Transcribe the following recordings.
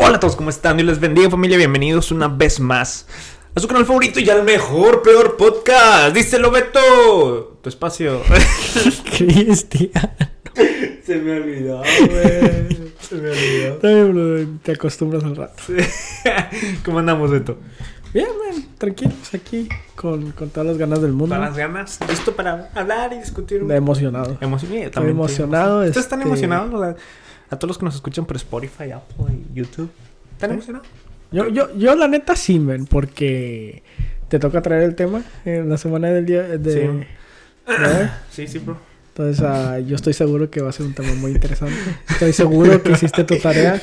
Hola a todos, ¿cómo están? Dios les bendiga, familia. Bienvenidos una vez más a su canal favorito y al mejor, peor podcast. Díselo, Beto. Tu espacio. Cristian. Se me olvidó, güey. Se me olvidó. Está bien, bro. Te acostumbras al rato. Sí. ¿Cómo andamos, Beto? Bien, man. Tranquilos aquí. Con todas las ganas del mundo. ¿Para las ganas? ¿Listo para hablar y discutir? Emocionado. Estoy emocionado. ¿Ustedes están emocionados? A todos los que nos escuchan por Spotify, Apple y YouTube. ¿Están emocionados? Yo la neta sí, man. Porque te toca traer el tema en la semana del día de... Sí. Sí, bro. Entonces, yo estoy seguro que va a ser un tema muy interesante. Estoy seguro que hiciste tu tarea.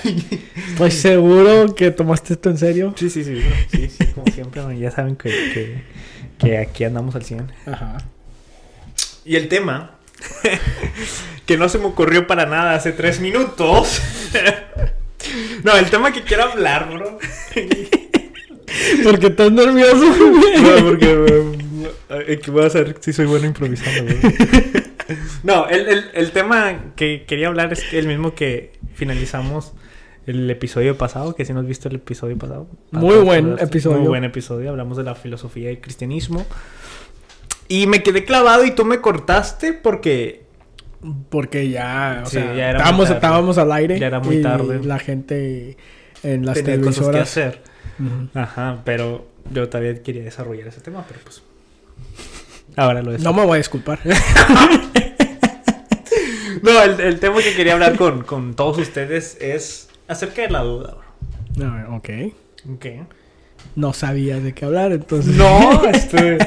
Estoy seguro que tomaste esto en serio. Sí, bro. Sí, como siempre, man. Ya saben que aquí andamos al 100. Ajá. Y el tema, que no se me ocurrió para nada hace 3 minutos. No, el tema que quiero hablar, bro. ¿Por qué estás nervioso? No, porque que voy a saber si soy bueno improvisando, bro. No, el tema que quería hablar es el mismo que finalizamos el episodio pasado, que si no has visto el episodio pasado. Muy buen episodio. Muy buen episodio, hablamos de la filosofía y el cristianismo. Y me quedé clavado y tú me cortaste porque ya, o sí, sea, ya estábamos al aire. Ya era muy tarde. La gente en las tenía televisoras cosas que hacer. Uh-huh. Ajá, pero yo todavía quería desarrollar ese tema, pero pues ahora lo desarrollo. No me voy a disculpar. No, el tema que quería hablar con todos ustedes es acerca de la duda, bro. A ver, ok. ¿Qué? No sabía de qué hablar, entonces. No, estoy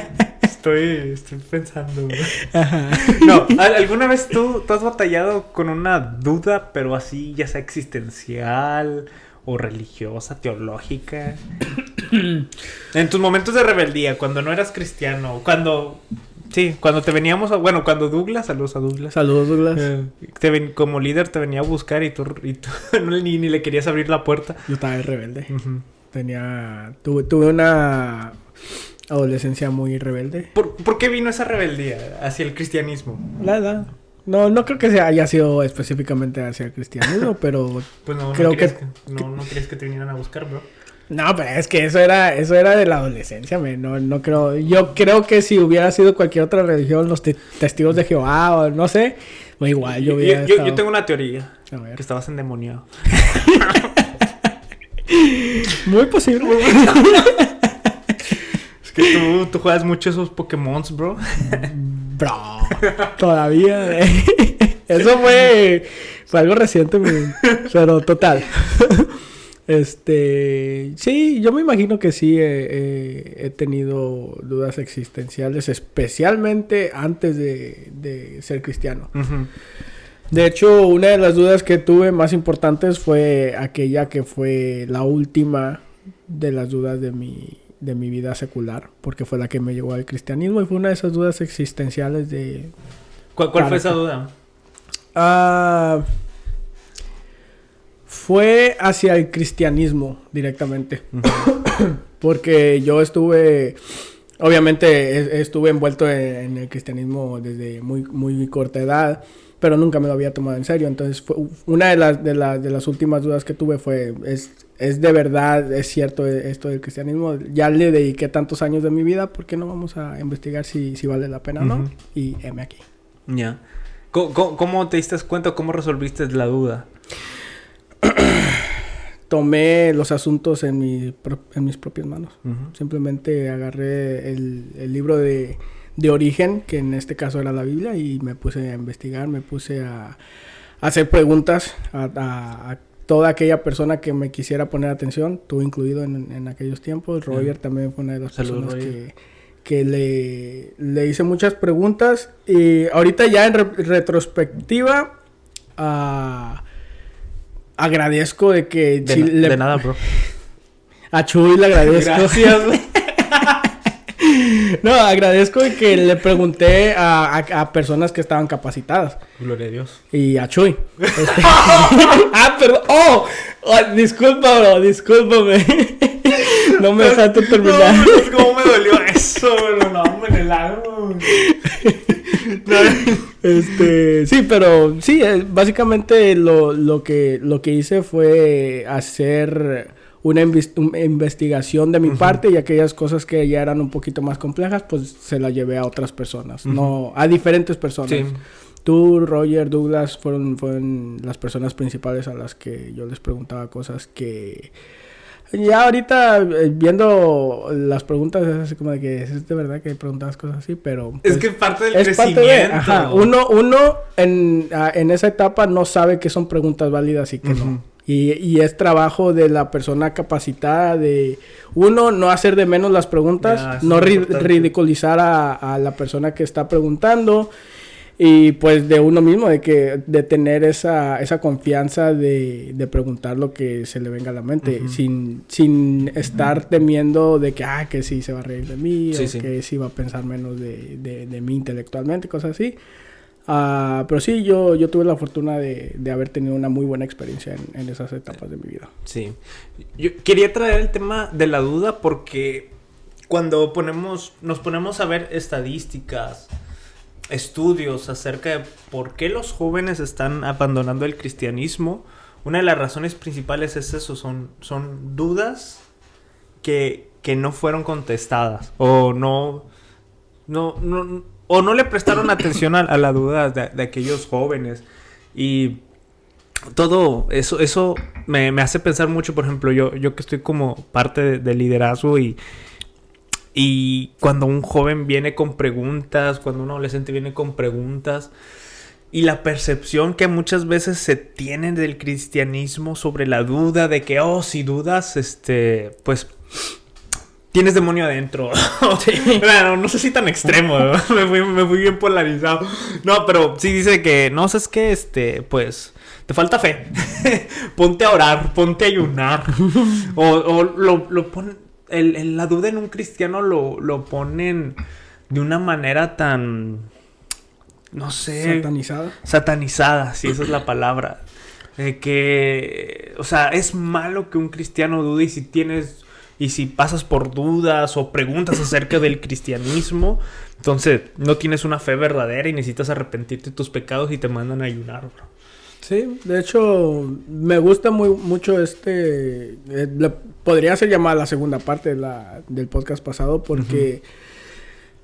pensando, bro. Ajá. No, ¿alguna vez tú has batallado con una duda, pero así, ya sea existencial o religiosa, teológica? En tus momentos de rebeldía, cuando no eras cristiano, cuando te veníamos cuando Douglas, saludos a Douglas. Saludos, Douglas. Como líder te venía a buscar y tú ni le querías abrir la puerta. Yo estaba rebelde. Uh-huh. Tuve una adolescencia muy rebelde. ¿Por qué vino esa rebeldía hacia el cristianismo? La edad. No creo que haya sido específicamente hacia el cristianismo, pero pues no querías que te vinieran a buscar, bro. No, pero es que eso era de la adolescencia, no creo. Yo creo que si hubiera sido cualquier otra religión, los testigos de Jehová o no sé, o igual yo hubiera yo tengo una teoría. A ver. Que estabas endemoniado. Muy posible. Es que tú juegas mucho esos Pokémons, bro. Bro, todavía. Eso fue algo reciente, pero total. Sí, yo me imagino que sí he tenido dudas existenciales, especialmente antes de ser cristiano. Uh-huh. De hecho, una de las dudas que tuve más importantes fue aquella que fue la última de las dudas de mi vida secular, porque fue la que me llevó al cristianismo y fue una de esas dudas existenciales de... ¿Cuál fue esa duda? Fue hacia el cristianismo directamente. Uh-huh. Porque yo obviamente estuve envuelto en el cristianismo desde muy, muy corta edad, pero nunca me lo había tomado en serio. Entonces una de las últimas dudas que tuve fue, ¿es de verdad, es cierto esto del cristianismo? Ya le dediqué tantos años de mi vida, ¿por qué no vamos a investigar si vale la pena o no? Y heme aquí. Ya. Yeah. ¿Cómo te diste cuenta? ¿Cómo resolviste la duda? Tomé los asuntos en mis propias manos. Uh-huh. Simplemente agarré el libro de origen, que en este caso era la Biblia, y me puse a investigar, me puse a hacer preguntas a toda aquella persona que me quisiera poner atención, tú incluido en aquellos tiempos. Roger también fue una de las personas que le hice muchas preguntas, y ahorita ya en retrospectiva agradezco de que... De nada, bro. A Chuy le agradezco. Gracias. No, agradezco de que le pregunté a personas que estaban capacitadas. Gloria a Dios. Y a Chuy. Perdón. Disculpa, bro. Discúlpame. No me dejaste terminar. No, ¿cómo me dolió eso, bro? No, en el alma. Sí, pero sí, básicamente lo que hice fue hacer una investigación de mi parte, y aquellas cosas que ya eran un poquito más complejas, pues se las llevé a otras personas, no a diferentes personas. Sí. Tú, Roger, Douglas fueron las personas principales a las que yo les preguntaba cosas que... Ya ahorita viendo las preguntas es así como de que es de verdad que preguntabas cosas así, pero... Pues, es que parte del crecimiento. Uno en esa etapa no sabe que son preguntas válidas y que no. Y es trabajo de la persona capacitada de... Uno, no hacer de menos las preguntas, no ridiculizar a la persona que está preguntando... Y pues de uno mismo, de tener esa confianza de preguntar lo que se le venga a la mente, sin estar temiendo de que sí se va a reír de mí, que sí va a pensar menos de mí intelectualmente, cosas así. Pero sí, yo tuve la fortuna de haber tenido una muy buena experiencia en esas etapas de mi vida. Sí. Yo quería traer el tema de la duda porque cuando nos ponemos a ver estadísticas, estudios acerca de por qué los jóvenes están abandonando el cristianismo, una de las razones principales es eso, son dudas que no fueron contestadas o no le prestaron atención a la duda de aquellos jóvenes. Y todo eso me hace pensar mucho. Por ejemplo, yo que estoy como parte de liderazgo y cuando un joven viene con preguntas, cuando un adolescente viene con preguntas, y la percepción que muchas veces se tiene del cristianismo sobre la duda, de que, si dudas, pues, tienes demonio adentro. Bueno, no sé si tan extremo, ¿no? me fui bien polarizado. No, pero sí dice que, no, es que, pues, te falta fe. Ponte a orar, ponte a ayunar. o lo ponen... La duda en un cristiano lo ponen de una manera tan... no sé... Satanizada, sí, esa es la palabra. Que... o sea, es malo que un cristiano dude y si pasas por dudas o preguntas acerca del cristianismo, entonces no tienes una fe verdadera y necesitas arrepentirte de tus pecados y te mandan a ayunar, bro. Sí, de hecho, me gusta mucho podría ser llamada la segunda parte del podcast pasado, porque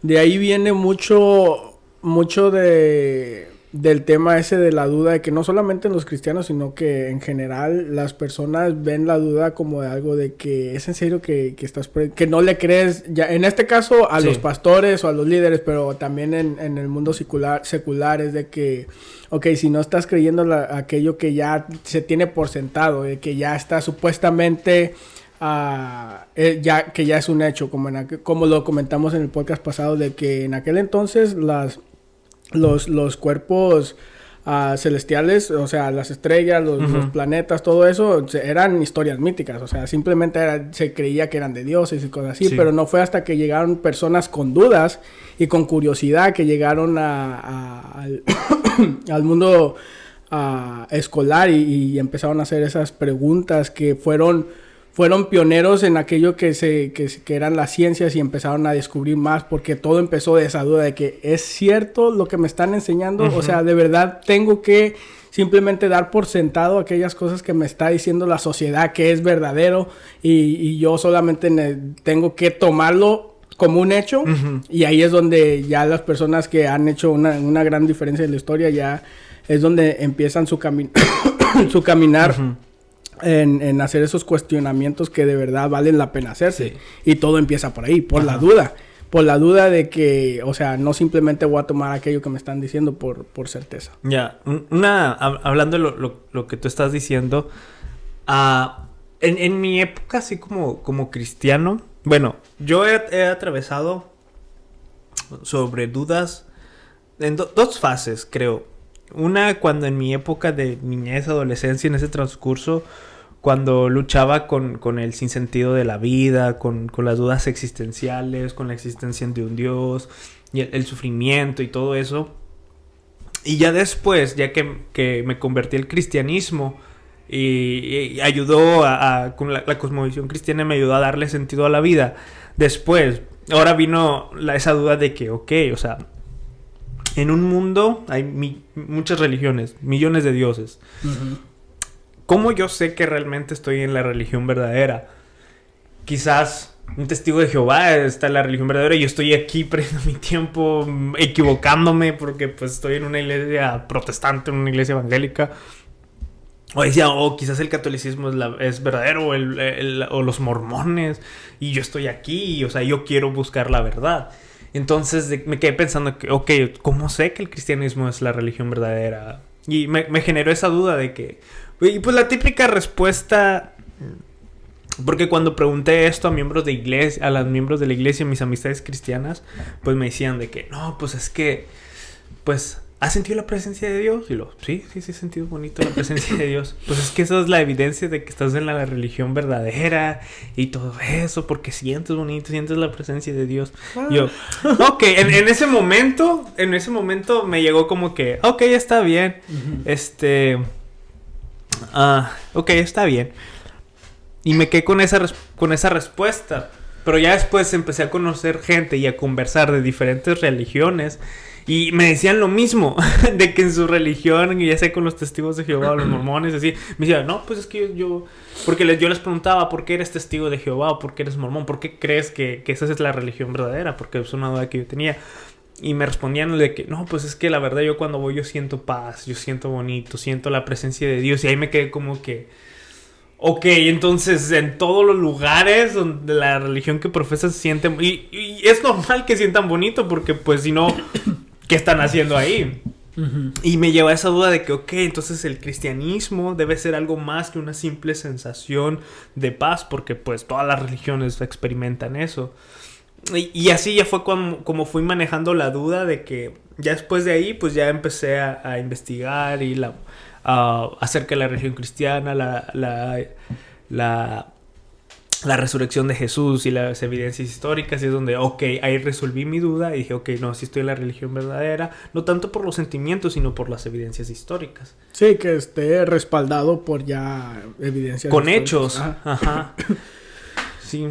de ahí viene mucho del tema ese de la duda, de que no solamente en los cristianos, sino que en general las personas ven la duda como de algo de que es en serio que que no le crees, ya en este caso a los pastores o a los líderes, pero también en el mundo secular es de que, si no estás creyendo aquello que ya se tiene por sentado, que ya está supuestamente... que ya es un hecho, como lo comentamos en el podcast pasado, de que en aquel entonces los cuerpos celestiales, o sea, las estrellas, los planetas, todo eso eran historias míticas, o sea, simplemente se creía que eran de dioses y cosas así, pero no fue hasta que llegaron personas con dudas y con curiosidad que llegaron al mundo escolar y empezaron a hacer esas preguntas que fueron pioneros en aquello que eran las ciencias, y empezaron a descubrir más, porque todo empezó de esa duda de que es cierto lo que me están enseñando, o sea, de verdad tengo que simplemente dar por sentado aquellas cosas que me está diciendo la sociedad que es verdadero, y yo solamente tengo que tomarlo como un hecho. Y ahí es donde ya las personas que han hecho una gran diferencia en la historia, ya es donde empiezan su caminar en hacer esos cuestionamientos que de verdad valen la pena hacerse. Y todo empieza por ahí, por la duda de que, o sea, no simplemente voy a tomar aquello que me están diciendo por certeza. Ya, hablando de lo que tú estás diciendo, en mi época así como cristiano, bueno, yo he atravesado sobre dudas en dos fases, creo. Una, cuando en mi época de niñez, adolescencia, en ese transcurso, cuando luchaba con el sinsentido de la vida, con las dudas existenciales, con la existencia de un Dios, y el sufrimiento y todo eso. Y ya después, ya que me convertí al cristianismo y ayudó con la cosmovisión cristiana, me ayudó a darle sentido a la vida. Después, ahora vino esa duda de que, o sea, en un mundo hay muchas religiones, millones de dioses. Ujú. ¿Cómo yo sé que realmente estoy en la religión verdadera? Quizás un testigo de Jehová está en la religión verdadera y yo estoy aquí perdiendo mi tiempo equivocándome porque pues estoy en una iglesia protestante, en una iglesia evangélica. O decía, quizás el catolicismo es verdadero o los mormones y yo estoy aquí, o sea, yo quiero buscar la verdad. Entonces me quedé pensando que, ¿cómo sé que el cristianismo es la religión verdadera? Y me generó esa duda de que... Y pues la típica respuesta... Porque cuando pregunté esto a miembros de iglesia, a los miembros de la iglesia, mis amistades cristianas, pues me decían de que, no, pues es que, pues, ¿has sentido la presencia de Dios? Y sí, he sentido bonito la presencia de Dios. Pues es que eso es la evidencia de que estás en la religión verdadera y todo eso, porque sientes bonito, sientes la presencia de Dios. Yo, en ese momento me llegó como que, está bien, está bien. Y me quedé con esa respuesta. Pero ya después empecé a conocer gente y a conversar de diferentes religiones. Y me decían lo mismo. De que en su religión, ya sea con los testigos de Jehová o los mormones, así. Me decían, no, pues es que yo... Porque yo les preguntaba, ¿por qué eres testigo de Jehová o por qué eres mormón? ¿Por qué crees que esa es la religión verdadera? Porque es una duda que yo tenía. Y me respondían de que, no, pues es que la verdad yo cuando voy yo siento paz, yo siento bonito, siento la presencia de Dios. Y ahí me quedé como que... entonces en todos los lugares donde la religión que profesan se sienten... Y es normal que sientan bonito porque pues si no, ¿qué están haciendo ahí? Uh-huh. Y me lleva a esa duda de que, entonces el cristianismo debe ser algo más que una simple sensación de paz porque pues todas las religiones experimentan eso. Y así ya fue como fui manejando la duda de que ya después de ahí pues ya empecé a investigar y acerca de la religión cristiana, la resurrección de Jesús y las evidencias históricas. Y es donde, ahí resolví mi duda y dije, no, sí estoy en la religión verdadera. No tanto por los sentimientos, sino por las evidencias históricas. Sí, que esté respaldado por ya evidencias con históricas. Hechos. Ajá. Sí.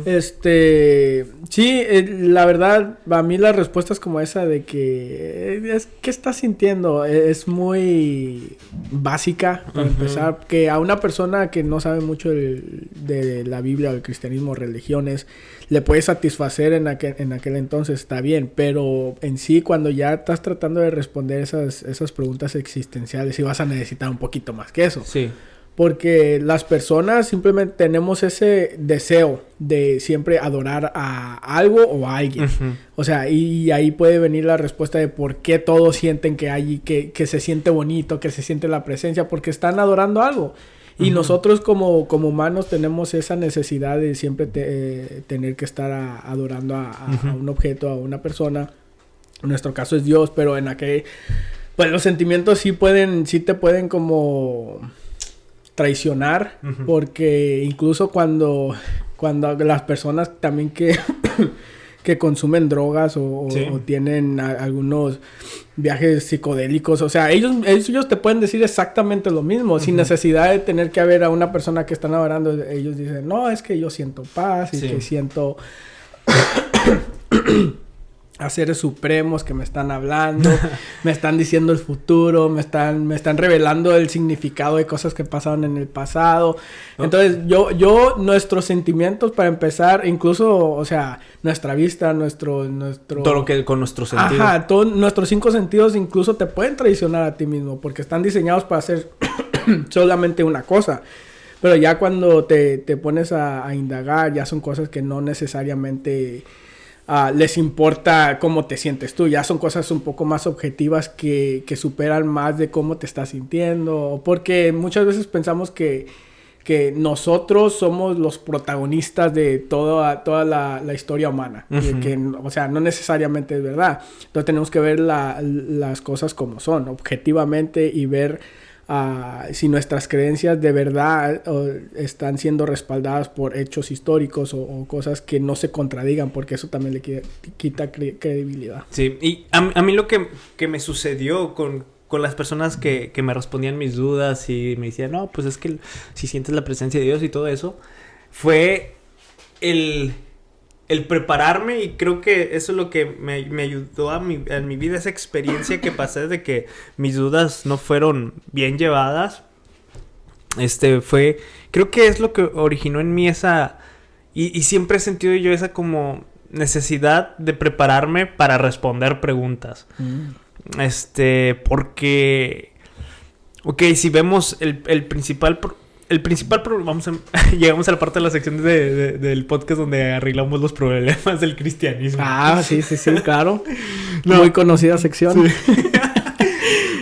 Sí, la verdad, a mí la respuesta es como esa de que ¿qué estás sintiendo? Es muy básica para empezar, que a una persona que no sabe mucho de la Biblia o el cristianismo, religiones, le puede satisfacer en aquel entonces, está bien, pero en sí cuando ya estás tratando de responder esas preguntas existenciales, sí vas a necesitar un poquito más que eso. Sí. Porque las personas simplemente tenemos ese deseo de siempre adorar a algo o a alguien. Uh-huh. O sea, y ahí puede venir la respuesta de por qué todos sienten que se siente bonito, que se siente la presencia, porque están adorando algo. Y uh-huh. nosotros como humanos tenemos esa necesidad de siempre tener que estar adorando uh-huh. a un objeto, a una persona. En nuestro caso es Dios, pero en aquel... Pues los sentimientos sí te pueden como... traicionar, uh-huh. porque incluso cuando las personas también que consumen drogas o tienen algunos viajes psicodélicos, o sea, ellos te pueden decir exactamente lo mismo, uh-huh. sin necesidad de tener que ver a una persona que están adorando. Ellos dicen, no, es que yo siento paz y que siento a seres supremos que me están hablando, me están diciendo el futuro, me están revelando el significado de cosas que pasaron en el pasado. Entonces, nuestros sentimientos, para empezar, incluso, o sea, nuestra vista, nuestro... Todo lo que con nuestros sentidos. Ajá, todos nuestros 5 sentidos incluso te pueden traicionar a ti mismo, porque están diseñados para hacer solamente una cosa. Pero ya cuando te pones a indagar, ya son cosas que no necesariamente... les importa cómo te sientes tú. Ya son cosas un poco más objetivas que superan más de cómo te estás sintiendo. Porque muchas veces pensamos que nosotros somos los protagonistas de toda la historia humana. Uh-huh. O sea, no necesariamente es verdad. Entonces tenemos que ver las cosas como son, objetivamente, y ver si nuestras creencias de verdad están siendo respaldadas por hechos históricos o cosas que no se contradigan, porque eso también le quita credibilidad. Sí, y a mí lo que me sucedió con las personas que me respondían mis dudas y me decían, no, pues es que si sientes la presencia de Dios y todo eso, fue el el prepararme, y creo que eso es lo que me ayudó en mi vida, esa experiencia que pasé de que mis dudas no fueron bien llevadas. Creo que es lo que originó en mí esa, y siempre he sentido yo esa como necesidad de prepararme para responder preguntas. Porque, ok, si vemos el principal problema, llegamos a la parte de la sección del podcast donde arreglamos los problemas del cristianismo. Sí, claro. Muy conocida sección. Sí.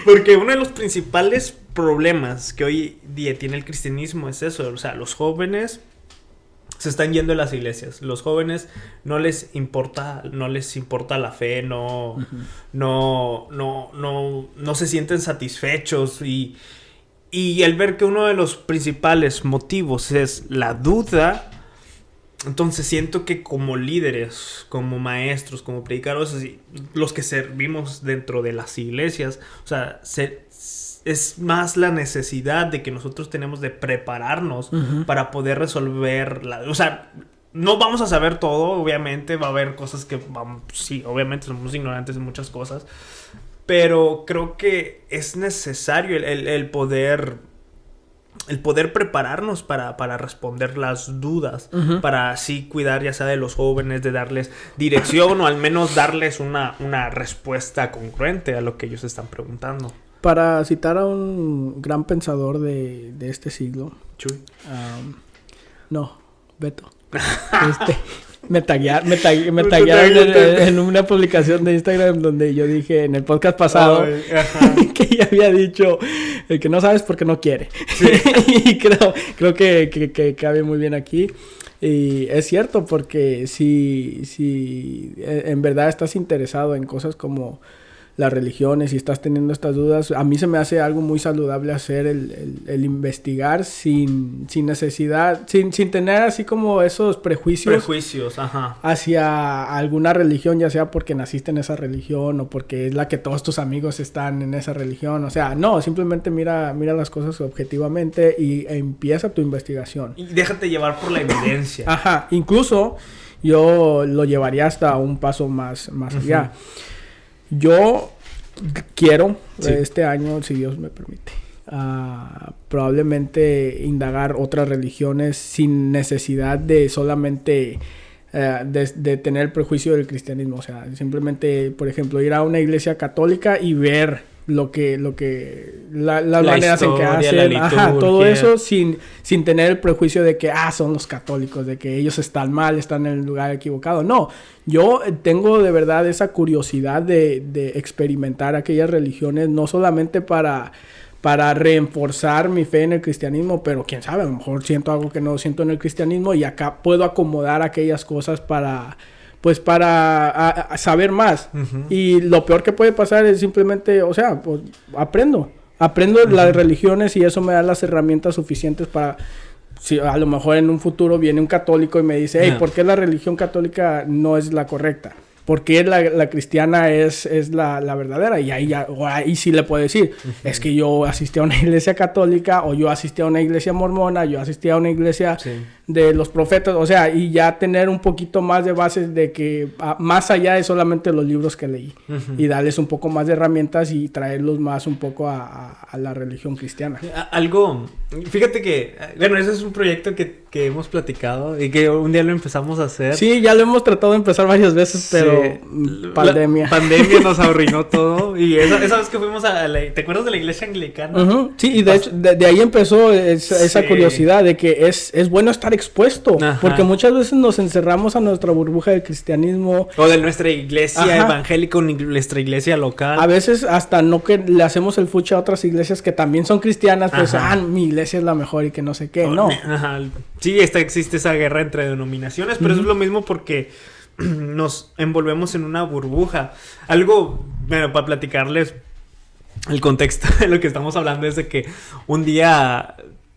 Porque uno de los principales problemas que hoy día tiene el cristianismo es eso. O sea, los jóvenes se están yendo de las iglesias. Los jóvenes no les importa la fe, no se sienten satisfechos, y al ver que uno de los principales motivos es la duda, entonces siento que como líderes, como maestros, como predicadores, los que servimos dentro de las iglesias, o sea, es más la necesidad de que nosotros tenemos de prepararnos para poder resolver o sea, no vamos a saber todo, obviamente va a haber cosas que sí, obviamente somos ignorantes en muchas cosas, pero creo que es necesario el poder prepararnos para responder las dudas, para así cuidar ya sea de los jóvenes, de darles dirección o al menos darles una respuesta congruente a lo que ellos están preguntando. Para citar a un gran pensador de este siglo. Chuy. Beto. Me taguearon en una publicación de Instagram donde yo dije en el podcast pasado que ya había dicho el que no sabes porque no quiere. Sí. Y creo que cabe muy bien aquí. Y es cierto, porque si en verdad estás interesado en cosas como las religiones y estás teniendo estas dudas, a mí se me hace algo muy saludable hacer el investigar sin necesidad, sin tener así como esos prejuicios hacia alguna religión, ya sea porque naciste en esa religión o porque es la que todos tus amigos están en esa religión. O sea, no, simplemente mira las cosas objetivamente y empieza tu investigación. Y déjate llevar por la evidencia. Incluso yo lo llevaría hasta un paso más allá. Yo quiero este año, si Dios me permite, probablemente indagar otras religiones sin necesidad de solamente de tener el prejuicio del cristianismo. O sea, simplemente, por ejemplo, ir a una iglesia católica y ver las maneras en que hacen, todo eso sin tener el prejuicio de que son los católicos, de que ellos están mal, están en el lugar equivocado. No, yo tengo de verdad esa curiosidad de experimentar aquellas religiones, no solamente para reforzar mi fe en el cristianismo, pero quién sabe, a lo mejor siento algo que no siento en el cristianismo y acá puedo acomodar aquellas cosas para saber más. Y lo peor que puede pasar es simplemente, o sea, pues aprendo las religiones y eso me da las herramientas suficientes para, si a lo mejor en un futuro viene un católico y me dice, ¿por qué la religión católica no es la correcta? ¿Por qué la cristiana es la verdadera? Y ahí sí le puedo decir, es que yo asistí a una iglesia católica, o yo asistí a una iglesia mormona, yo asistí a una iglesia de los profetas, o sea, y ya tener un poquito más de bases de que más allá de solamente los libros que leí, y darles un poco más de herramientas y traerlos más un poco a la religión cristiana. Fíjate que, bueno, ese es un proyecto que hemos platicado y que un día lo empezamos a hacer. Sí, ya lo hemos tratado de empezar varias veces, pero pandemia. La pandemia nos arruinó todo. Y esa vez que fuimos ¿te acuerdas de la iglesia anglicana? Sí, y de hecho, de ahí empezó esa curiosidad de que es bueno estar expuesto. Porque muchas veces nos encerramos a nuestra burbuja del cristianismo. O de nuestra iglesia evangélica o nuestra iglesia local. A veces hasta no que le hacemos el fuche a otras iglesias que también son cristianas, pues, mi iglesia es la mejor y que no sé qué. No. Sí, existe esa guerra entre denominaciones, pero eso es lo mismo porque nos envolvemos en una burbuja. Bueno, para platicarles el contexto de lo que estamos hablando es de que un día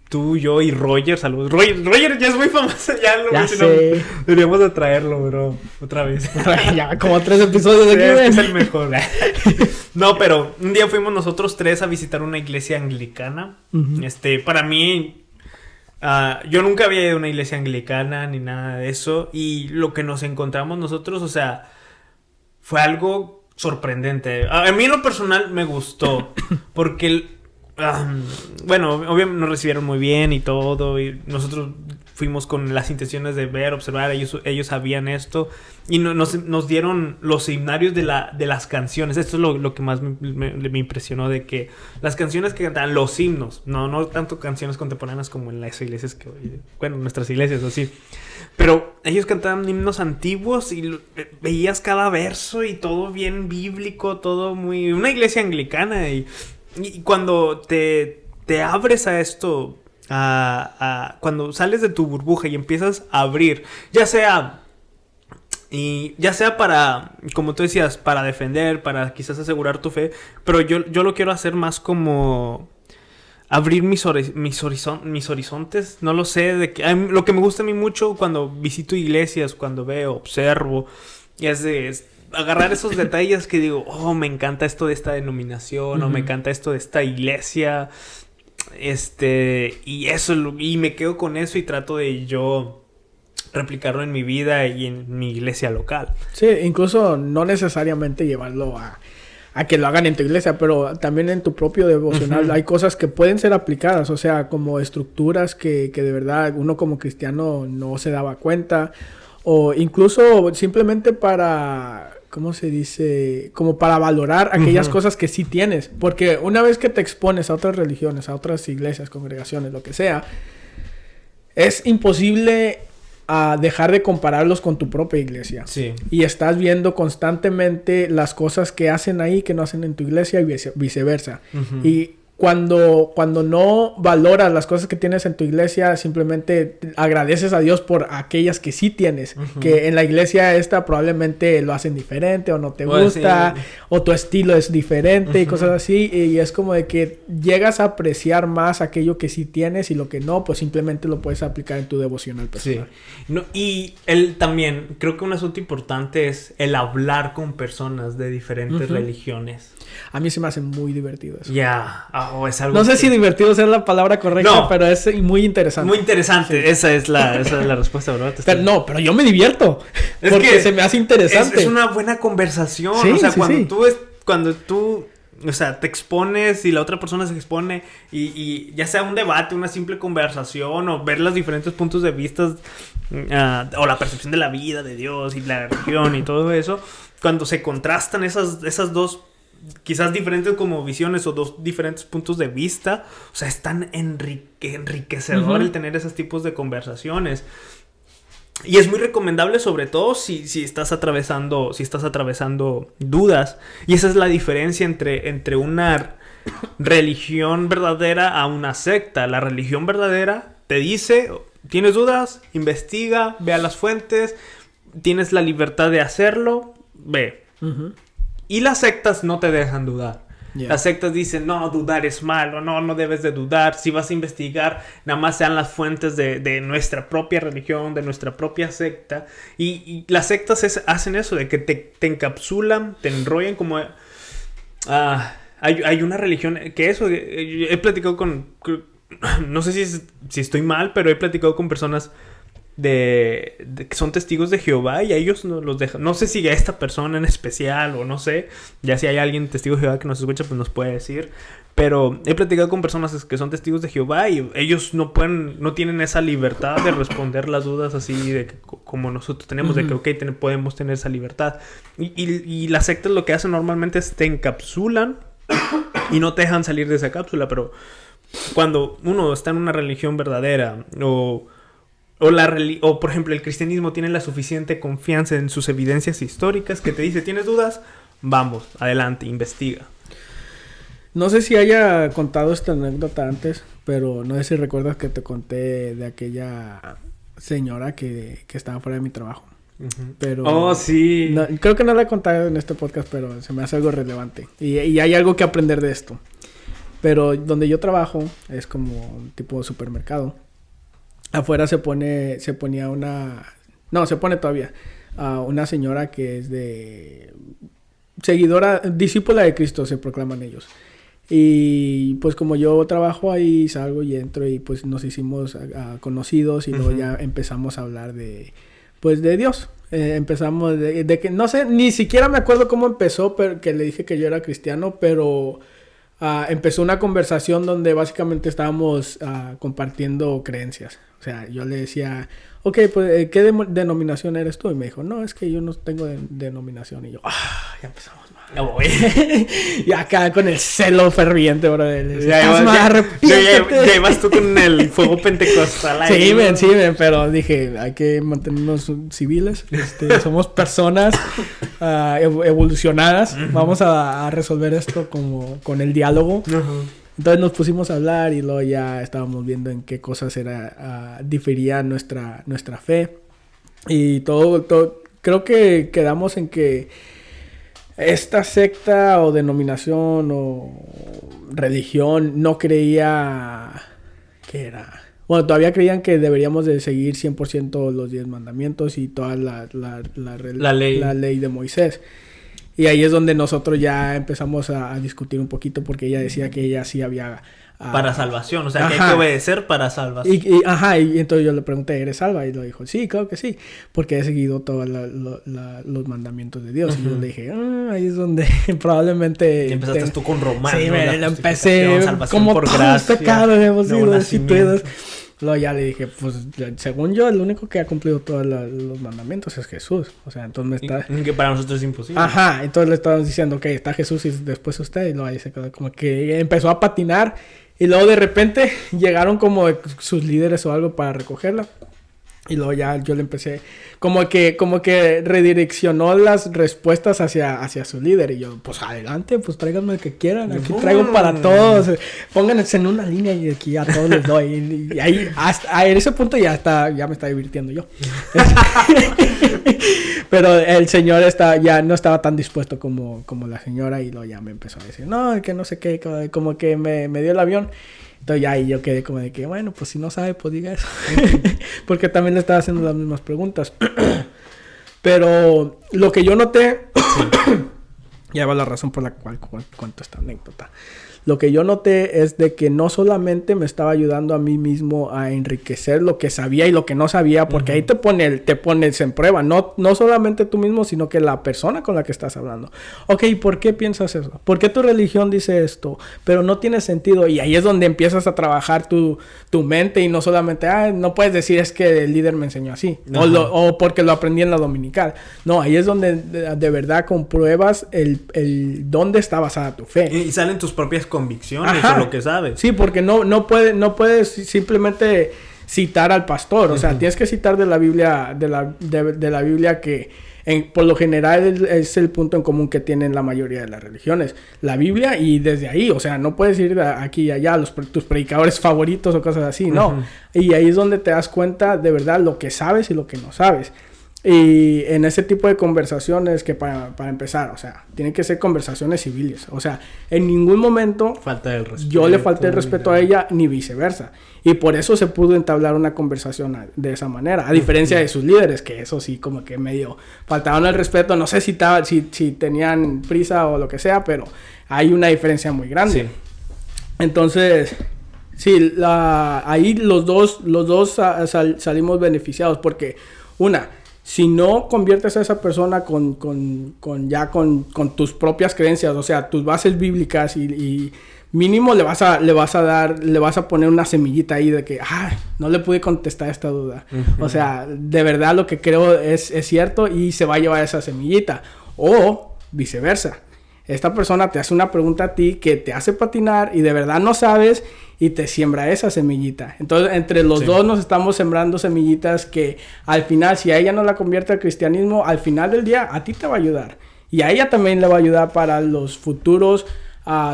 tú, yo y Roger, saludos. Roger ya es muy famoso, ya lo mencionamos. Deberíamos de traerlo, bro, otra vez. Ya como 3 episodios de aquí, es el mejor. No, pero un día fuimos nosotros 3 a visitar una iglesia anglicana. Para mí yo nunca había ido a una iglesia anglicana ni nada de eso. Y lo que nos encontramos nosotros, o sea, fue algo sorprendente. A mí en lo personal me gustó. Porque, bueno, obviamente nos recibieron muy bien y todo. Y nosotros fuimos con las intenciones de ver, observar. Ellos sabían esto. Y nos dieron los himnarios de las canciones. Esto es lo que más me impresionó. De que las canciones que cantaban, los himnos. No tanto canciones contemporáneas como en las iglesias que... Bueno, nuestras iglesias así. Pero ellos cantaban himnos antiguos y veías cada verso y todo bien bíblico. Todo muy... Una iglesia anglicana. Y cuando te abres a esto... cuando sales de tu burbuja y empiezas a abrir, ya sea para, como tú decías, para defender, para quizás asegurar tu fe, pero yo lo quiero hacer más como abrir mis horizontes, no lo sé, lo que me gusta a mí mucho cuando visito iglesias, cuando veo, observo, es agarrar esos detalles que digo, oh, me encanta esto de esta denominación, o me encanta esto de esta iglesia. Y me quedo con eso y trato de yo replicarlo en mi vida y en mi iglesia local. Sí, incluso no necesariamente llevarlo a que lo hagan en tu iglesia, pero también en tu propio devocional. Hay cosas que pueden ser aplicadas, o sea, como estructuras que de verdad uno como cristiano no se daba cuenta, o incluso simplemente para... ¿Cómo se dice? Como para valorar aquellas cosas que sí tienes. Porque una vez que te expones a otras religiones, a otras iglesias, congregaciones, lo que sea, es imposible dejar de compararlos con tu propia iglesia. Sí. Y estás viendo constantemente las cosas que hacen ahí que no hacen en tu iglesia y viceversa. Y cuando no valoras las cosas que tienes en tu iglesia, simplemente agradeces a Dios por aquellas que sí tienes. Que en la iglesia esta probablemente lo hacen diferente o no te gusta, o tu estilo es diferente y cosas así. Y es como de que llegas a apreciar más aquello que sí tienes y lo que no, pues simplemente lo puedes aplicar en tu devocional personal. Sí. No, y él también, creo que un asunto importante es el hablar con personas de diferentes religiones. A mí se me hace muy divertido eso. Ya, es algo no sé si divertido sea la palabra correcta, pero es muy interesante. Muy interesante, sí. Esa es la respuesta, ¿verdad? Pero yo me divierto. Porque se me hace interesante. Es una buena conversación. Sí, o sea, sí, cuando tú, o sea, te expones y la otra persona se expone y ya sea un debate, una simple conversación o ver los diferentes puntos de vista o la percepción de la vida, de Dios y la religión y todo eso, cuando se contrastan esas dos quizás diferentes como visiones o dos diferentes puntos de vista, o sea, es tan enriquecedor el tener esos tipos de conversaciones. Y es muy recomendable, sobre todo si estás atravesando dudas. Y esa es la diferencia entre una religión verdadera a una secta. La religión verdadera te dice, ¿tienes dudas? Investiga, ve a las fuentes, tienes la libertad de hacerlo, ve. Y las sectas no te dejan dudar. Yeah. Las sectas dicen, no, dudar es malo, no debes de dudar. Si vas a investigar, nada más sean las fuentes de nuestra propia religión, de nuestra propia secta. Y las sectas hacen eso, de que te encapsulan, te enrollan como... hay una religión que eso... he platicado con... No sé si estoy mal, pero he platicado con personas... de que son testigos de Jehová y a ellos no los dejan. No sé si a esta persona en especial o no sé. Ya si hay alguien testigo de Jehová que nos escucha, pues nos puede decir. Pero he platicado con personas que son testigos de Jehová y ellos no tienen esa libertad de responder las dudas así de que, como nosotros tenemos, de que podemos tener esa libertad. Y las sectas lo que hacen normalmente es te encapsulan y no te dejan salir de esa cápsula. Pero cuando uno está en una religión verdadera o por ejemplo el cristianismo tiene la suficiente confianza en sus evidencias históricas que te dice, ¿tienes dudas? Vamos, adelante, investiga. No sé si haya contado esta anécdota antes, pero no sé si recuerdas que te conté de aquella señora que estaba fuera de mi trabajo. Pero oh, sí. No, creo que no la he contado en este podcast, pero se me hace algo relevante. Y hay algo que aprender de esto. Pero donde yo trabajo es como un tipo de supermercado. Afuera se ponía una... No, se pone todavía. Una señora que es de... Seguidora, discípula de Cristo, se proclaman ellos. Y pues como yo trabajo ahí, salgo y entro y pues nos hicimos conocidos y luego ya empezamos a hablar de Dios. Empezamos de que, no sé, ni siquiera me acuerdo cómo empezó, pero que le dije que yo era cristiano, pero empezó una conversación donde básicamente estábamos compartiendo creencias. O sea, yo le decía, ok, pues, ¿qué denominación eres tú? Y me dijo, no, es que yo no tengo denominación. Y yo, ya empezamos. Y acá con el celo ferviente, bro. Ya ibas tú con el fuego pentecostal ahí. Sí, pero dije, hay que mantenernos civiles. Somos personas evolucionadas. Vamos a resolver esto como con el diálogo. Entonces nos pusimos a hablar y luego ya estábamos viendo en qué cosas difería nuestra fe. Y todo, creo que quedamos en que esta secta o denominación o religión no creía que era... Bueno, todavía creían que deberíamos de seguir 100% los 10 mandamientos y toda la ley de Moisés. Y ahí es donde nosotros ya empezamos a discutir un poquito porque ella decía que ella sí había... para salvación, o sea, que hay que obedecer para salvación. Y entonces yo le pregunté, ¿eres salva? Y lo dijo, sí, claro que sí, porque he seguido todos los mandamientos de Dios. Y yo le dije, ahí es donde probablemente... Y empezaste tú con Romanos. Sí, lo empecé como por todos los pecados hemos sido destituidos. Luego ya le dije, pues, según yo, el único que ha cumplido todos los mandamientos es Jesús. O sea, entonces me está... Que para nosotros es imposible. Entonces le estábamos diciendo, ok, está Jesús y después usted. Y luego ahí se quedó como que empezó a patinar. Y luego de repente llegaron como sus líderes o algo para recogerla. Y luego ya yo le empecé... Como que redireccionó las respuestas hacia su líder. Y yo, pues adelante, pues tráiganme el que quieran. Aquí traigo para todos. Pónganse en una línea y aquí a todos les doy. Y ahí, hasta en ese punto ya me está divirtiendo yo. Pero el señor ya no estaba tan dispuesto como la señora. Y luego ya me empezó a decir, no, que no sé qué. Como que me dio el avión. Entonces ya ahí yo quedé como de que, bueno, pues si no sabe, pues diga eso. Porque también le estaba haciendo las mismas preguntas. Pero lo que yo noté, ya va la razón por la cual cuento esta anécdota. Lo que yo noté es de que no solamente me estaba ayudando a mí mismo a enriquecer lo que sabía y lo que no sabía, porque ahí te pones en prueba, no solamente tú mismo, sino que la persona con la que estás hablando. Ok, ¿por qué piensas eso? ¿Por qué tu religión dice esto? Pero no tiene sentido, y ahí es donde empiezas a trabajar tu mente y no solamente, no puedes decir es que el líder me enseñó así, o porque lo aprendí en la dominical. No, ahí es donde de verdad compruebas el dónde está basada tu fe. Y salen tus propias convicciones o lo que sabes. Sí, porque no puedes simplemente citar al pastor, o sea, tienes que citar de la Biblia, de la Biblia que por lo general es el punto en común que tienen la mayoría de las religiones, la Biblia, y desde ahí, o sea, no puedes ir de aquí y allá tus predicadores favoritos o cosas así, no. Y ahí es donde te das cuenta de verdad lo que sabes y lo que no sabes. Y en ese tipo de conversaciones que para empezar, o sea, tienen que ser conversaciones civiles. O sea, en ningún momento yo le falté el respeto a ella, ni viceversa. Y por eso se pudo entablar una conversación de esa manera. A diferencia de sus líderes, que eso sí como que medio faltaban el respeto. No sé si tenían prisa o lo que sea, pero hay una diferencia muy grande. Sí. Entonces, sí, ahí los dos salimos beneficiados porque si no conviertes a esa persona con tus propias creencias, o sea, tus bases bíblicas y mínimo le vas a poner una semillita ahí de que, no le pude contestar esta duda. O sea, de verdad lo que creo es cierto y se va a llevar esa semillita. O viceversa. Esta persona te hace una pregunta a ti que te hace patinar y de verdad no sabes y te siembra esa semillita. Entonces, entre los dos nos estamos sembrando semillitas que al final, si a ella no la convierte al cristianismo, al final del día a ti te va a ayudar. Y a ella también le va a ayudar para los futuros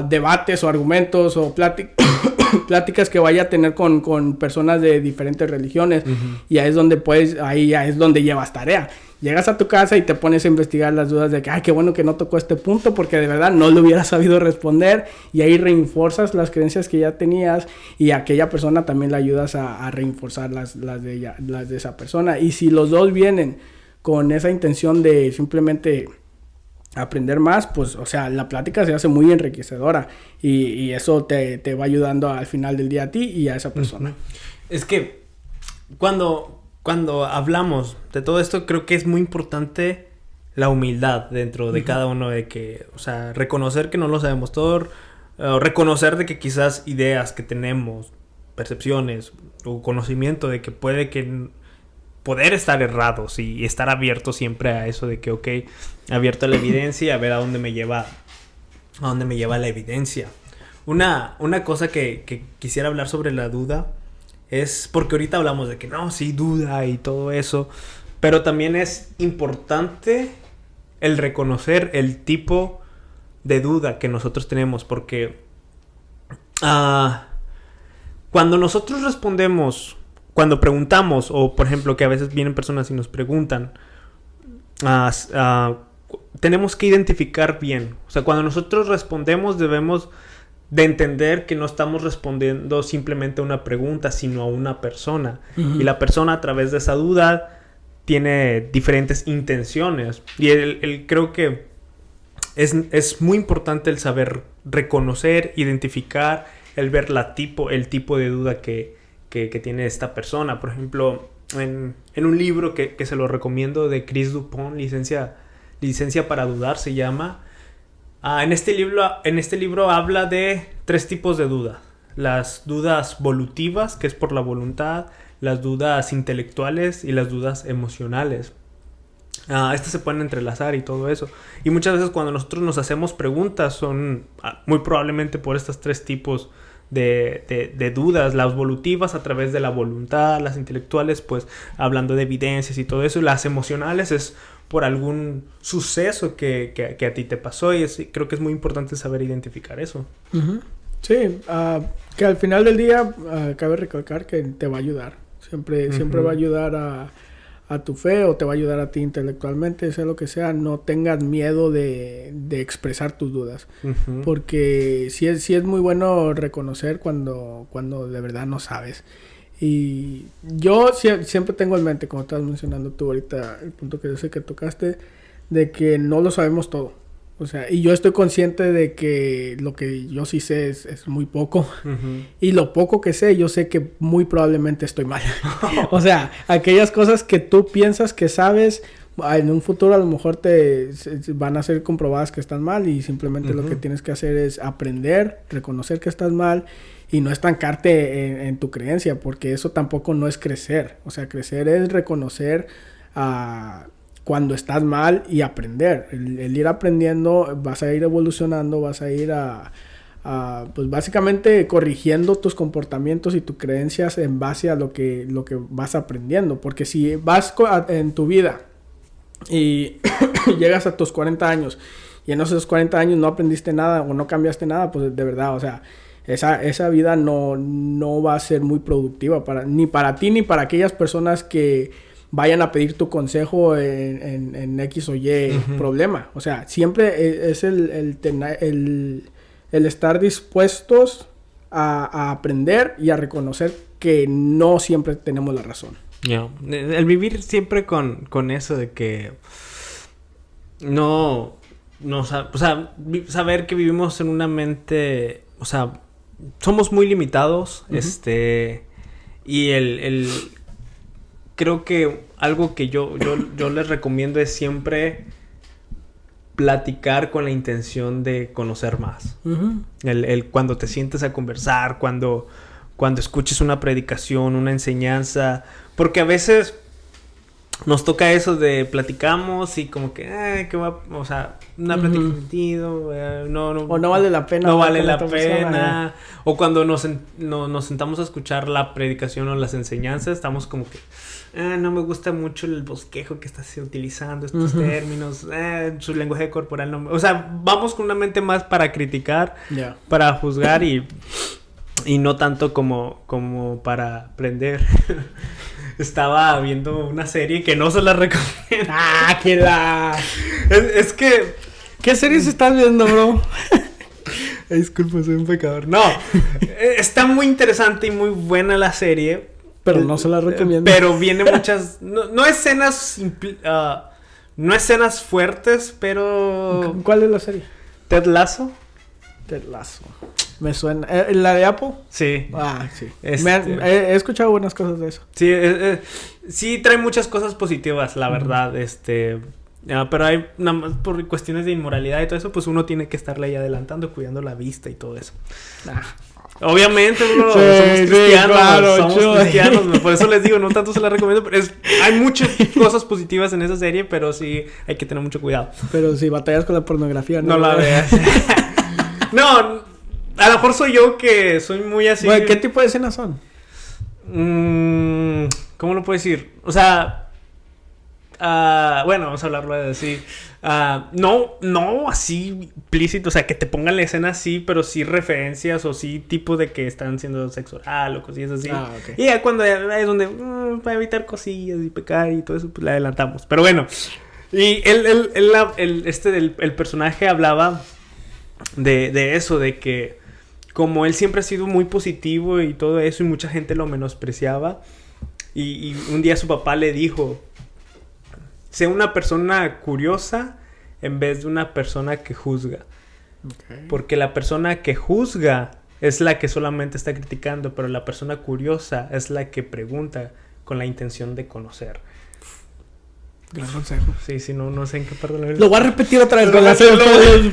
debates o argumentos o pláticas que vaya a tener con personas de diferentes religiones. Y ahí es donde llevas tarea. Llegas a tu casa y te pones a investigar las dudas de que, qué bueno que no tocó este punto porque de verdad no lo hubiera sabido responder, y ahí reinforzas las creencias que ya tenías y a aquella persona también le ayudas a reinforzar las de esa persona. Y si los dos vienen con esa intención de simplemente aprender más, pues, o sea, la plática se hace muy enriquecedora y eso te va ayudando al final del día a ti y a esa persona. Es que cuando hablamos de todo esto, creo que es muy importante la humildad dentro de cada uno, de que, o sea, reconocer que no lo sabemos todo, reconocer de que quizás ideas que tenemos, percepciones o conocimiento de que puede que poder estar errados y estar abierto siempre a eso de que, ok, abierto a la evidencia, a ver a dónde me lleva la evidencia. Una cosa que quisiera hablar sobre la duda es porque ahorita hablamos de que no, sí, duda y todo eso, pero también es importante el reconocer el tipo de duda que nosotros tenemos, porque cuando nosotros respondemos, cuando preguntamos, o por ejemplo que a veces vienen personas y nos preguntan, tenemos que identificar bien. O sea, cuando nosotros respondemos debemos de entender que no estamos respondiendo simplemente a una pregunta, sino a una persona. Y la persona, a través de esa duda, tiene diferentes intenciones. Y creo que es muy importante el saber reconocer, identificar, el ver el tipo de duda que tiene esta persona. Por ejemplo, en un libro que se lo recomiendo, de Chris Dupont, Licencia para Dudar se llama. En este libro habla de 3 tipos de dudas. Las dudas volutivas, que es por la voluntad, las dudas intelectuales y las dudas emocionales. Estas se pueden entrelazar y todo eso. Y muchas veces cuando nosotros nos hacemos preguntas son muy probablemente por estos 3 tipos de dudas. Las volutivas a través de la voluntad, las intelectuales pues hablando de evidencias y todo eso, y las emocionales es por algún suceso que a ti te pasó, y creo que es muy importante saber identificar eso. Sí, que al final del día cabe recalcar que te va a ayudar, siempre va a ayudar a tu fe, o te va a ayudar a ti intelectualmente, sea lo que sea. No tengas miedo de expresar tus dudas, porque sí es muy bueno reconocer cuando de verdad no sabes. Y yo siempre tengo en mente, como estabas mencionando tú ahorita, el punto que yo sé que tocaste, de que no lo sabemos todo. O sea, y yo estoy consciente de que lo que yo sí sé es muy poco. Y lo poco que sé, yo sé que muy probablemente estoy mal. O sea, aquellas cosas que tú piensas que sabes, en un futuro a lo mejor van a ser comprobadas que están mal, y simplemente lo que tienes que hacer es aprender, reconocer que estás mal y no estancarte en tu creencia, porque eso tampoco no es crecer. O sea, crecer es reconocer cuando estás mal y aprender. El ir aprendiendo, vas a ir evolucionando, vas a ir pues básicamente corrigiendo tus comportamientos y tus creencias en base a lo que vas aprendiendo. Porque si vas en tu vida y llegas a tus 40 años y en esos 40 años no aprendiste nada o no cambiaste nada, pues de verdad, o sea, esa vida no va a ser muy productiva ni para ti ni para aquellas personas que vayan a pedir tu consejo en X o Y problema. O sea, siempre es el estar dispuestos a aprender y a reconocer que no siempre tenemos la razón. El vivir siempre con eso de que o sea, saber que vivimos en una mente, o sea, somos muy limitados, y creo que algo que yo les recomiendo es siempre platicar con la intención de conocer más. Cuando te sientes a conversar, cuando escuches una predicación, una enseñanza, porque a veces nos toca eso de platicamos y como que, o sea, una plática sin sentido, o no vale la pena. No vale la pena. O cuando nos sentamos a escuchar la predicación o las enseñanzas, estamos como que, no me gusta mucho el bosquejo que estás utilizando, estos términos, su lenguaje corporal no me... O sea, vamos con una mente más para criticar, para juzgar y no tanto como para aprender. Estaba viendo una serie que no se la recomiendo. Es que... ¿Qué series estás viendo, bro? Disculpa, soy un pecador. No, está muy interesante y muy buena la serie. Pero no se la recomiendo. Pero viene muchas... No escenas... No escenas fuertes, pero... ¿Cuál es la serie? Ted Lasso. Ted Lasso. Me suena. ¿La de Apple? Sí. Ah, sí. Este- He escuchado buenas cosas de eso. Sí, sí trae muchas cosas positivas, la verdad. Pero hay, nada más por cuestiones de inmoralidad y todo eso, pues uno tiene que estarle ahí adelantando, cuidando la vista y todo eso. Ah. Obviamente, bro, Sí, somos sí, cristianos, claro, somos chulo. cristianos, por eso les digo, no tanto se la recomiendo, pero hay muchas cosas positivas en esa serie, pero sí hay que tener mucho cuidado. Pero si batallas con la pornografía, No la veas. No, a lo mejor soy yo que soy muy así. Bueno, ¿qué tipo de escenas son? ¿Cómo lo puedo decir? O sea, bueno, vamos a hablarlo de así. No así implícito, o sea, que te pongan la escena así, pero sí referencias o sí tipo de que están haciendo sexo oral o cosillas así. Ah, ok. Y ya cuando es donde para evitar cosillas y pecar y todo eso, pues le adelantamos. Pero bueno, y el personaje hablaba de eso, de que como él siempre ha sido muy positivo y todo eso, y mucha gente lo menospreciaba, y un día su papá le dijo: sé una persona curiosa en vez de una persona que juzga. Okay. Porque la persona que juzga es la que solamente está criticando, pero la persona curiosa es la que pregunta con la intención de conocer. Gran consejo. Sí, no sé en qué parte Lo voy a repetir otra vez Lo con la voy a- serie.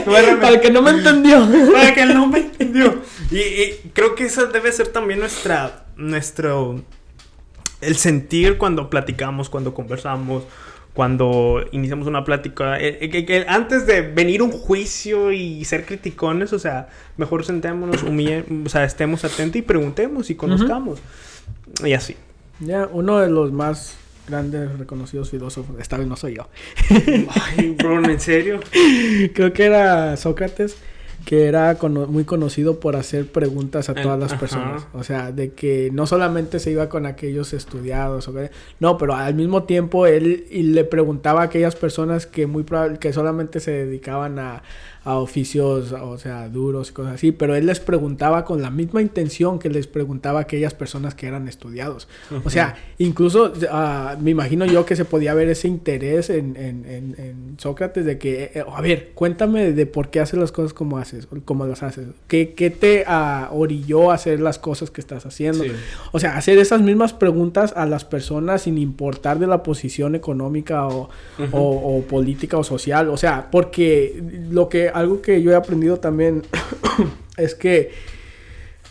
Para el que no me entendió. Para que él no me entendió. Y creo que esa debe ser también nuestro... El sentir cuando platicamos, cuando conversamos, cuando iniciamos una plática. Antes de venir un juicio y ser criticones, o sea, mejor sentémonos, o sea, estemos atentos y preguntemos y conozcamos. Y así. Ya, uno de los más grandes reconocidos filósofos, esta vez no soy yo. Ay, bro, ¿en serio? Creo que era Sócrates, que era muy conocido por hacer preguntas a todas las personas. O sea, de que no solamente se iba con aquellos estudiados, no, pero al mismo tiempo él le preguntaba a aquellas personas que que solamente se dedicaban a oficios, o sea, duros y cosas así, pero él les preguntaba con la misma intención que les preguntaba a aquellas personas que eran estudiados. O sea, incluso me imagino yo que se podía ver ese interés en Sócrates de que, a ver, cuéntame de por qué haces las cosas como las haces. ¿Qué te orilló a hacer las cosas que estás haciendo? Sí. O sea, hacer esas mismas preguntas a las personas sin importar de la posición económica o política o social. O sea, porque algo que yo he aprendido también es que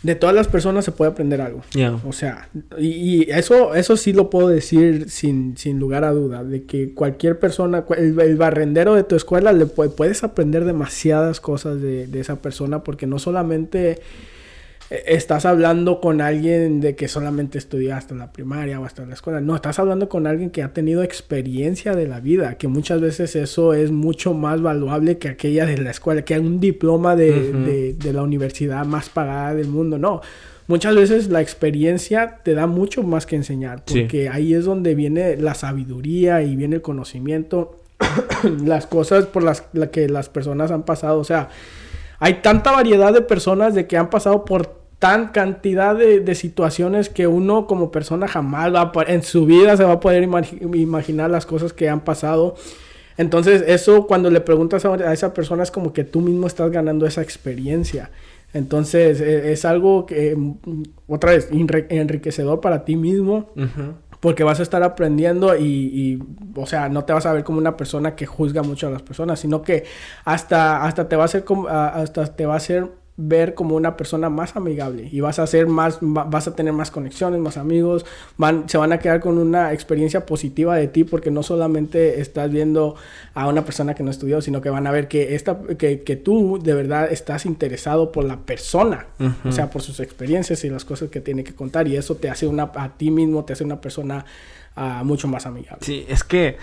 de todas las personas se puede aprender algo. Yeah. O sea, y eso sí lo puedo decir sin lugar a duda, de que cualquier persona, el barrendero de tu escuela, puedes aprender demasiadas cosas de esa persona, porque no solamente estás hablando con alguien de que solamente estudió hasta la primaria o hasta la escuela. No, estás hablando con alguien que ha tenido experiencia de la vida, que muchas veces eso es mucho más valuable que aquella de la escuela, que un diploma de la universidad más pagada del mundo. No, muchas veces la experiencia te da mucho más que enseñar, porque ahí es donde viene la sabiduría y viene el conocimiento, las cosas por las que las personas han pasado. O sea, hay tanta variedad de personas de que han pasado por tan cantidad de situaciones que uno como persona jamás en su vida se va a poder imaginar las cosas que han pasado. Entonces eso, cuando le preguntas a esa persona, es como que tú mismo estás ganando esa experiencia. Entonces es algo que, otra vez, enriquecedor para ti mismo. Porque vas a estar aprendiendo y, o sea, no te vas a ver como una persona que juzga mucho a las personas, sino que hasta te va a hacer ver como una persona más amigable, y vas a tener más conexiones, más amigos, se van a quedar con una experiencia positiva de ti, porque no solamente estás viendo a una persona que no estudió, sino que van a ver que tú de verdad estás interesado por la persona, o sea, por sus experiencias y las cosas que tiene que contar, y eso te hace a ti mismo te hace una persona mucho más amigable. Sí, es que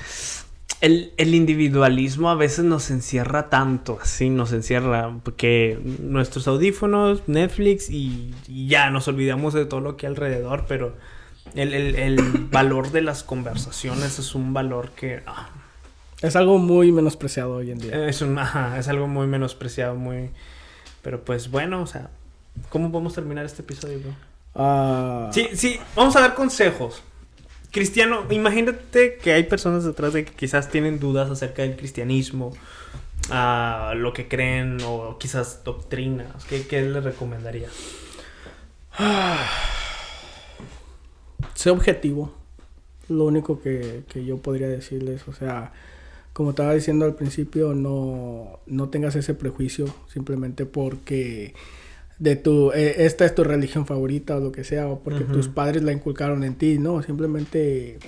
el individualismo a veces nos encierra tanto, así nos encierra, porque nuestros audífonos, Netflix y ya nos olvidamos de todo lo que hay alrededor, pero el valor de las conversaciones es un valor que... es algo muy menospreciado hoy en día. Es algo muy menospreciado, pero pues bueno, o sea, ¿cómo podemos terminar este episodio, bro? Sí, vamos a dar consejos. cristiano, imagínate que hay personas detrás de que quizás tienen dudas acerca del cristianismo, a lo que creen o quizás doctrinas. ¿Qué les recomendarías? Sé objetivo. Lo único que yo podría decirles, o sea, como estaba diciendo al principio, no tengas ese prejuicio simplemente porque esta es tu religión favorita o lo que sea, o porque tus padres la inculcaron en ti, no, simplemente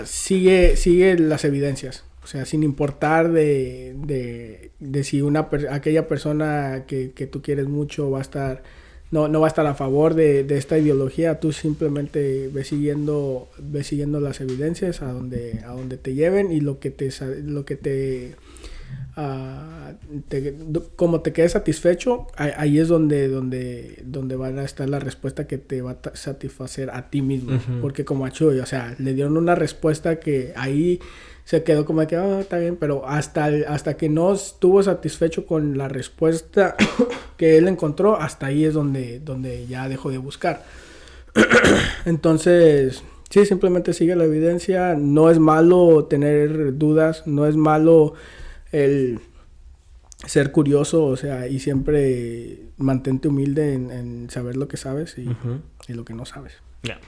sigue las evidencias. O sea, sin importar de si aquella persona que tú quieres mucho va a estar, no va a estar a favor de esta ideología, tú simplemente ves siguiendo las evidencias a donde te lleven, y como te quedes satisfecho, ahí es donde van a estar la respuesta que te va a satisfacer a ti mismo. Porque como a Chuy, o sea, le dieron una respuesta que ahí se quedó como de que, está bien, pero hasta que no estuvo satisfecho con la respuesta que él encontró, hasta ahí es donde ya dejó de buscar. Entonces, sí, simplemente sigue la evidencia. No es malo tener dudas, no es malo el ser curioso, o sea, y siempre mantente humilde en saber lo que sabes y lo que no sabes. Ya.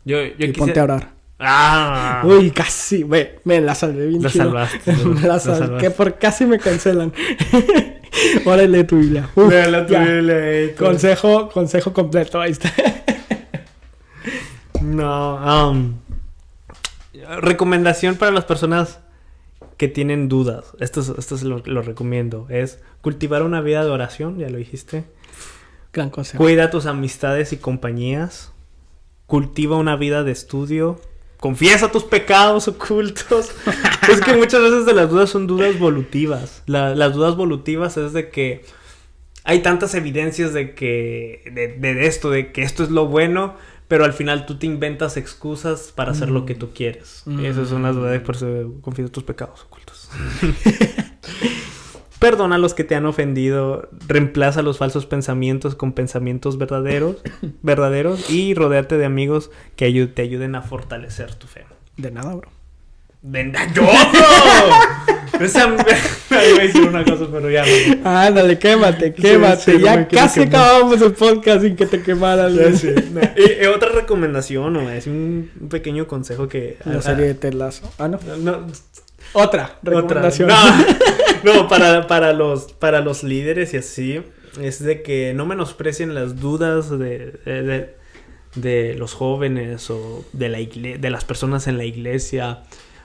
Yo Ponte a orar. ¡Ah! Uy, casi, me la salvé bien chido. Salvaste. La salvé. Que por casi me cancelan. Órale tu Biblia. Consejo completo, ahí está. No, recomendación para las personas que tienen dudas. Esto lo recomiendo. Es cultivar una vida de oración, ya lo dijiste. Gran consejo. Cuida tus amistades y compañías. Cultiva una vida de estudio. Confiesa tus pecados ocultos. Es que muchas veces de las dudas son dudas volutivas. Las dudas volutivas es de que hay tantas evidencias de que de que esto es lo bueno, pero al final tú te inventas excusas para hacer lo que tú quieres. Esas son las dudas, por eso confiesa tus pecados ocultos. Perdona a los que te han ofendido, reemplaza los falsos pensamientos con pensamientos verdaderos y rodéate de amigos que te ayuden a fortalecer tu fe. De nada, bro. ¡Yo, bro! Esa me iba a decir una cosa, pero ya no. Ándale, quémate. Sí, ya casi acabamos el podcast sin que te quemaras. Sí. Y otra recomendación, o es un pequeño consejo que... La serie de Ted Lasso. No. Otra recomendación. No, para los líderes y así, es de que no menosprecien las dudas de los jóvenes o de las personas en la iglesia.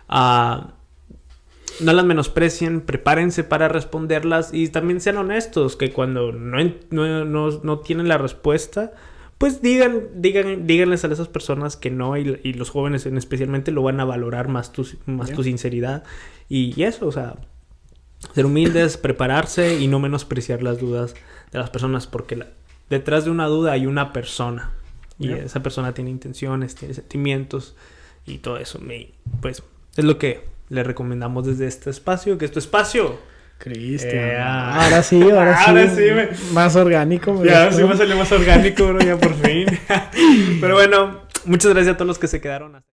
No las menosprecien, prepárense para responderlas y también sean honestos, que cuando no tienen la respuesta, pues díganles a esas personas que no, y los jóvenes especialmente lo van a valorar más tu sinceridad y eso, o sea, ser humildes, prepararse y no menospreciar las dudas de las personas, porque detrás de una duda hay una persona y esa persona tiene intenciones, tiene sentimientos y todo eso. Pues es lo que le recomendamos desde este espacio, que es tu espacio. Cristian. Ahora sí. Más orgánico. Ya, sí me salió más orgánico, bro, ya por fin. Pero bueno, muchas gracias a todos los que se quedaron hasta